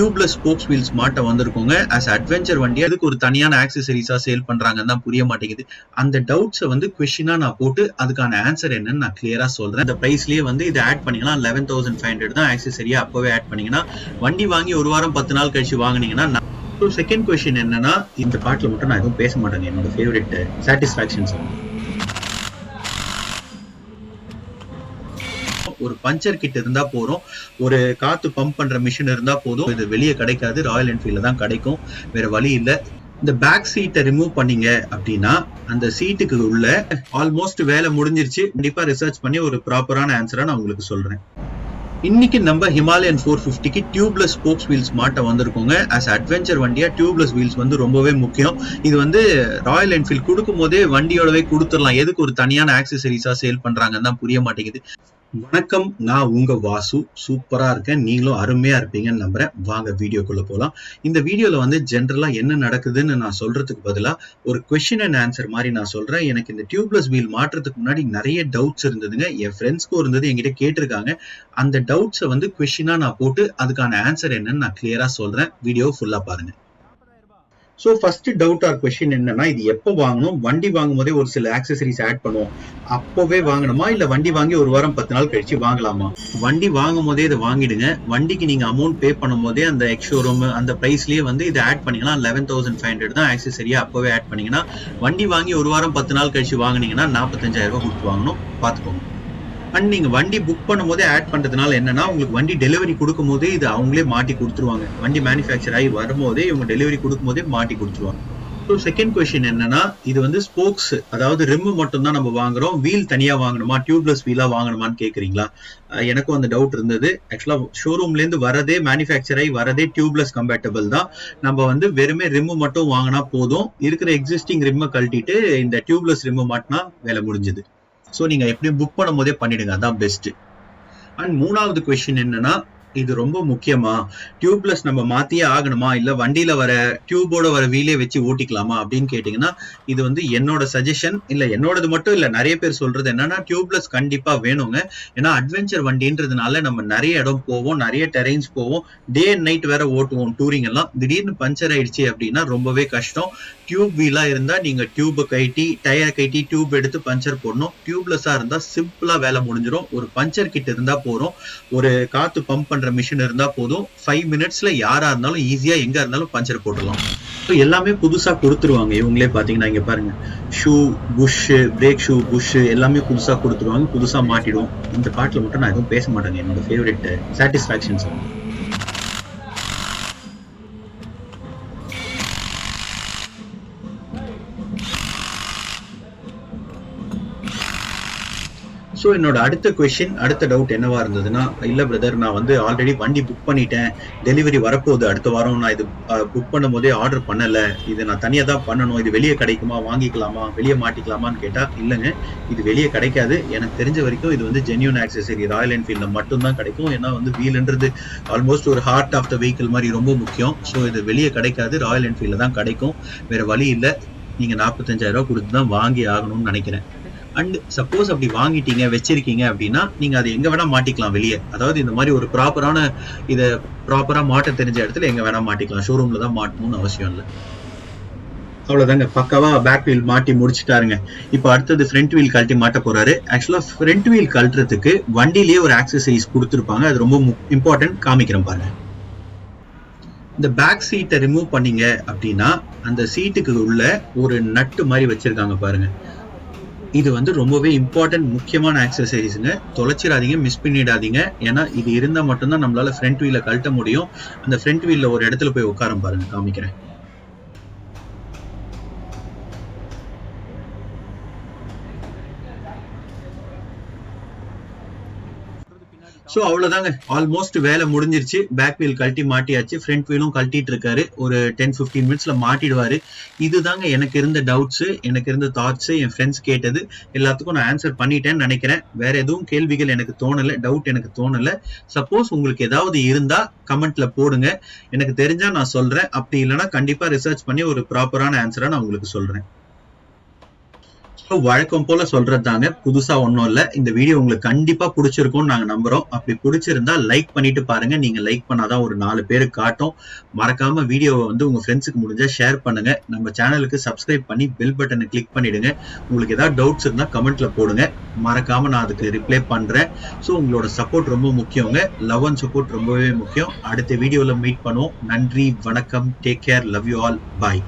Tubeless spokes wheels மாட்ட வந்திருக்கோங்க. As adventure வண்டி அதுக்கு ஒரு தனியான ஆக்சசரிஸா சேல் பண்றாங்கன்னு தான் புரிய மாட்டேங்குது. அந்த டவுட்ஸை வந்து கொஸ்டினா நான் போட்டு அதுக்கான ஆன்சர் என்னன்னு நான் கிளியரா சொல்றேன். இந்த பிரைஸ்லயே வந்து இதை ஆட் பண்ணீங்கன்னா 11,500 தான் ஆக்சசரியா அப்பவே ஆட் பண்ணீங்கன்னா, வண்டி வாங்கி ஒரு வாரம் 10 நாள் கழிச்சு வாங்கினீங்கன்னா செகண்ட் கொஸ்டின் என்னன்னா, இந்த பாட்டுல மட்டும் நான் எதுவும் பேச மாட்டேங்க. என்னோட ஃபேவரட் சாட்டிஸ்பாக்சன் சாங். ஒரு பஞ்சர் கிட் இருந்தா போறோம், ஒரு காத்து பம்ப் பண்ற மிஷின் இருந்தா போதும். இது வெளியே கிடைக்காது, ராயல் என்ஃபீல்ட்ல தான் கிடைக்கும், வேற வழி இல்ல. இந்த பேக் சீட்டை ரிமூவ் பண்ணீங்க அப்படின்னா அந்த சீட்டுக்கு உள்ள ஆல்மோஸ்ட் வேலை முடிஞ்சிருச்சு. கண்டிப்பா ரிசர்ச் பண்ணி ஒரு ப்ராப்பரான ஆன்சரா நான் உங்களுக்கு சொல்றேன். இன்னைக்கு நம்ம ஹிமாலயன் 450க்கு டியூப்லெஸ் ஸ்போக்ஸ் வீல்ஸ் மாட்ட வந்திருக்கோங்க. ஆஸ் அட்வென்ச்சர் வண்டியா டியூப்லெஸ் வீல்ஸ் வந்து ரொம்பவே முக்கியம். இது வந்து ராயல் என்ஃபீல்ட் கொடுக்கும் போதே வண்டியோடவே கொடுத்துடலாம். எதுக்கு ஒரு தனியான ஆக்சசரிஸா சேல் பண்றாங்கன்னு தான் புரிய மாட்டேங்குது. வணக்கம், நான் உங்க வாசு. சூப்பரா இருக்கேன், நீங்களும் அருமையா இருப்பீங்கன்னு நம்புறேன். வாங்க வீடியோக்குள்ள போலாம். இந்த வீடியோல வந்து ஜென்ரலா என்ன நடக்குதுன்னு நான் சொல்றதுக்கு பதிலா ஒரு கொஸ்டின் அண்ட் ஆன்சர் மாதிரி நான் சொல்றேன். எனக்கு இந்த டியூப்லெஸ் வீல் மாற்றத்துக்கு முன்னாடி நிறைய டவுட்ஸ் இருந்ததுங்க. என் ஃப்ரெண்ட்ஸ்க்கும் இருந்தது, என்கிட்ட கேட்டிருக்காங்க. அந்த டவுட்ஸை வந்து கொஸ்டினா நான் போட்டு அதுக்கான ஆன்சர் என்னன்னு நான் கிளியரா சொல்றேன். வீடியோ ஃபுல்லா பாருங்க. So first doubt or question என்னன்னா, இது எப்போ வாங்கணும்? வண்டி வாங்கும் போதே ஒரு சில ஆக்சசரிஸ் ஆட் பண்ணுவோம், அப்போவே வாங்கணுமா இல்ல வண்டி வாங்கி ஒரு வாரம் 10 நாள் கழிச்சு வாங்கலாமா? வண்டி வாங்கும் போதே இதை வாங்கிடுங்க. வண்டிக்கு நீங்க அமௌண்ட் பே பண்ணும் போதே அந்த எக்ஸ்ஷோரூம் அந்த பிரைஸ்லயே வந்து இதை ஆட் பண்ணீங்கன்னா 11,500 தான் ஆக்சசரியா அப்பவே ஆட் பண்ணீங்கன்னா, வண்டி வாங்கி ஒரு வாரம் 10 நாள் கழிச்சு வாங்கினீங்கன்னா 45,000 ரூபாய் கொடுத்து வாங்கணும், பாத்துக்கோங்க. அண்ட் நீங்க வண்டி புக் பண்ணும் போதே ஆட் பண்றதுனால என்னன்னா, உங்களுக்கு வண்டி டெலிவரி கொடுக்கும் போதே இது அவங்களே மாட்டி கொடுத்துருவாங்க. வண்டி மேனுஃபேக்சர் ஆகி வரும்போதே இவங்க டெலிவரி கொடுக்கும் போதே மாட்டி கொடுத்துருவாங்க. ஸோ செகண்ட் கொஸ்டின் என்னன்னா, இது வந்து ஸ்போக்ஸ் அதாவது ரிம் மட்டும் தான் நம்ம வாங்குறோம், வீல் தனியா வாங்கணுமா, டியூப்லெஸ் வீலா வாங்கணுமான்னு கேக்குறீங்களா? எனக்கும் அந்த டவுட் இருந்தது. ஆக்சுவலா ஷோரூம்ல இருந்து வரதே மேனுஃபேக்சர் ஆகி வரதே டியூப்லெஸ் கம்பேட்டபிள் தான். நம்ம வந்து வெறுமே ரிம் மட்டும் வாங்கினா போதும். இருக்கிற எக்ஸிஸ்டிங் ரிம்மை கழட்டிட்டு இந்த டியூப்லெஸ் ரிம் மாட்டினா வேலை முடிஞ்சது. ஸோ நீங்க எப்படியும் புக் பண்ணும் போதே பண்ணிடுங்க, அதான் பெஸ்ட். அண்ட் மூணாவது கொஸ்டின் என்னன்னா, இது ரொம்ப முக்கியமா, டியூப்லெஸ் நம்ம மாத்தியே ஆகணுமா இல்ல வண்டியில வர டியூபோட வர வீலே வச்சு ஓட்டிக்கலாமா அப்படின்னு கேட்டீங்கன்னா, இது வந்து என்னோட சஜஷன் இல்ல, என்னோடது மட்டும் இல்ல, நிறைய பேர் சொல்றது என்னன்னா டியூப்லெஸ் கண்டிப்பா வேணுங்க. ஏன்னா அட்வென்ச்சர் வண்டின்றதுனால நம்ம நிறைய இடம் போவோம், நிறைய டெரைன்ஸ் போவோம், டே அண்ட் நைட் வேற ஓட்டுவோம் டூரிங் எல்லாம். திடீர்னு பஞ்சர் ஆயிடுச்சு அப்படின்னா ரொம்பவே கஷ்டம். டியூப் வீலா இருந்தா நீங்க டியூபை கட்டி டயரை கட்டி டியூப் எடுத்து பஞ்சர் போடணும். டியூப்லெஸ்ஸா இருந்தா சிம்பிளா வேலை முடிஞ்சிடும். ஒரு பஞ்சர் கிட் இருந்தா போறோம், ஒரு காத்து பம்ப் பண்ற மிஷின் இருந்தா போதும், 5 மினிட்ஸ்ல யாரா இருந்தாலும் ஈஸியா எங்க இருந்தாலும் பஞ்சர் போட்டுடலாம். எல்லாமே புதுசா கொடுத்துருவாங்க. இவங்களே பாத்தீங்கன்னா இங்க பாருங்க, shoe bush, brake shoe bush எல்லாமே புதுசா கொடுத்துருவாங்க, புதுசா மாட்டிடுவோம். இந்த பாட்டுல மட்டும் நான் எதுவும் பேச மாட்டேங்க. என்னோட ஃபேவரட் சாட்டிஸ்பாக்சன் சாங். ஸோ என்னோட அடுத்த கொஸ்டின், அடுத்த டவுட் என்னவா இருந்ததுன்னா, இல்ல பிரதர், நான் வந்து ஆல்ரெடி வண்டி புக் பண்ணிட்டேன், டெலிவரி வரப்போகுது அடுத்த வாரம், நான் இது புக் பண்ணும் போதே ஆர்டர் பண்ணல, இது நான் தனியா தான் பண்ணணும், இது வெளியே கிடைக்குமா, வாங்கிக்கலாமா, வெளியே மாட்டிக்கலாமான்னு கேட்டா, இல்லைங்க, இது வெளியே கிடைக்காது. எனக்கு தெரிஞ்ச வரைக்கும் இது வந்து ஜென்யூன் ஆக்சசரி ராயல் என்ஃபீல்ட்ல மட்டும்தான் கிடைக்கும். ஏன்னா வந்து வீல்ன்றது ஆல்மோஸ்ட் ஒரு ஹார்ட் ஆஃப் த வெஹிக்கிள் மாதிரி, ரொம்ப முக்கியம். ஸோ இது வெளியே கிடைக்காது, ராயல் என்ஃபீல்ட்ல தான் கிடைக்கும், வேற வழி இல்லை. நீங்க 45,000 ரூபாய் கொடுத்து தான் வாங்கி ஆகணும்னு நினைக்கிறேன். அண்ட் சப்போஸ் அப்படி வாங்கிட்டீங்க வச்சிருக்கீங்க அப்படின்னா, நீங்க அதை எங்க வேணா மாட்டிக்கலாம் வெளியே. அதாவது இந்த மாதிரி ஒரு ப்ராப்பரான இதை ப்ராப்பரா மாட்ட தெரிஞ்ச இடத்துல எங்க வேணா மாட்டிக்கலாம், ஷோரூம்ல தான் மாட்டணும்னு அவசியம் இல்லை. அவ்வளவுதாங்க, பக்காவா பேக் வீல் மாட்டி முடிச்சுட்டாருங்க. இப்போ அடுத்தது ஃப்ரண்ட் வீல் கழட்டி மாட்ட போறாரு. ஆக்சுவலா ஃப்ரண்ட் வீல் கழட்டுறதுக்கு வண்டியிலேயே ஒரு ஆக்சசரிஸ் கொடுத்துருப்பாங்க, அது ரொம்ப இம்பார்ட்டன்ட், காமிக்கிறேன் பாருங்க. இந்த பேக் சீட்டை ரிமூவ் பண்ணீங்க அப்படின்னா அந்த சீட்டுக்கு உள்ள ஒரு நட்டு மாதிரி வச்சிருக்காங்க பாருங்க. இது வந்து ரொம்பவே இம்பார்ட்டன்ட், முக்கியமான ஆக்சசரிஸ்ங்க. தொலைச்சிடாதீங்க, மிஸ் பண்ணிடாதீங்க. ஏன்னா இது இருந்தா மட்டும்தான் நம்மளால ஃப்ரண்ட் வீல கழட்ட முடியும். அந்த ஃப்ரண்ட் வீல்ல ஒரு இடத்துல போய் உட்கார பாருங்க, காமிக்கிறேன். ஸோ அவ்வளவுதாங்க, ஆல்மோஸ்ட் வேலை முடிஞ்சிருச்சு. பேக் வீல் கழட்டி மாட்டியாச்சு, ஃப்ரண்ட் வீலும் கழட்டிட்டு இருக்காரு. ஒரு 10-15 மினிட்ஸ்ல மாட்டிடுவாரு. இதுதாங்க எனக்கு இருந்த டவுட்ஸ், எனக்கு இருந்த தாட்ஸ், என் ஃப்ரெண்ட்ஸ் கேட்டது எல்லாத்துக்கும் நான் ஆன்சர் பண்ணிட்டேன்னு நினைக்கிறேன். வேற எதுவும் கேள்விகள் எனக்கு தோணல, டவுட் எனக்கு தோணல. சப்போஸ் உங்களுக்கு ஏதாவது இருந்தா கமெண்ட்ல போடுங்க, எனக்கு தெரிஞ்சா நான் சொல்றேன். அப்படி இல்லைன்னா கண்டிப்பா ரிசர்ச் பண்ணி ஒரு ப்ராப்பரான ஆன்சரா நான் உங்களுக்கு சொல்றேன். வழக்கம் போல சொல்றதுதாங்க, புதுசா ஒண்ணும் இல்ல. இந்த வீடியோ உங்களுக்கு கண்டிப்பா பிடிச்சிருக்கும்னு நாங்க நம்புறோம். அப்படி பிடிச்சிருந்தா லைக் பண்ணிட்டு பாருங்க. நீங்க லைக் பண்ணாதான் ஒரு 4 பேருக்கு காட்டும். மறக்காம வீடியோவை உங்க ஃப்ரெண்ட்ஸுக்கு முடிஞ்சா ஷேர் பண்ணுங்க. நம்ம சேனலுக்கு சப்ஸ்கிரைப் பண்ணி பெல் பட்டனை கிளிக் பண்ணிடுங்க. உங்களுக்கு ஏதாவது டவுட்ஸ் இருந்தா கமெண்ட்ல போடுங்க. மறக்காம நான் அதுக்கு ரிப்ளை பண்றேன். ஸோ உங்களோட சப்போர்ட் ரொம்ப முக்கியங்க. லவ் அண்ட் சப்போர்ட் ரொம்பவே முக்கியம். அடுத்த வீடியோல மீட் பண்ணுவோம். நன்றி, வணக்கம், take care, love you all, bye.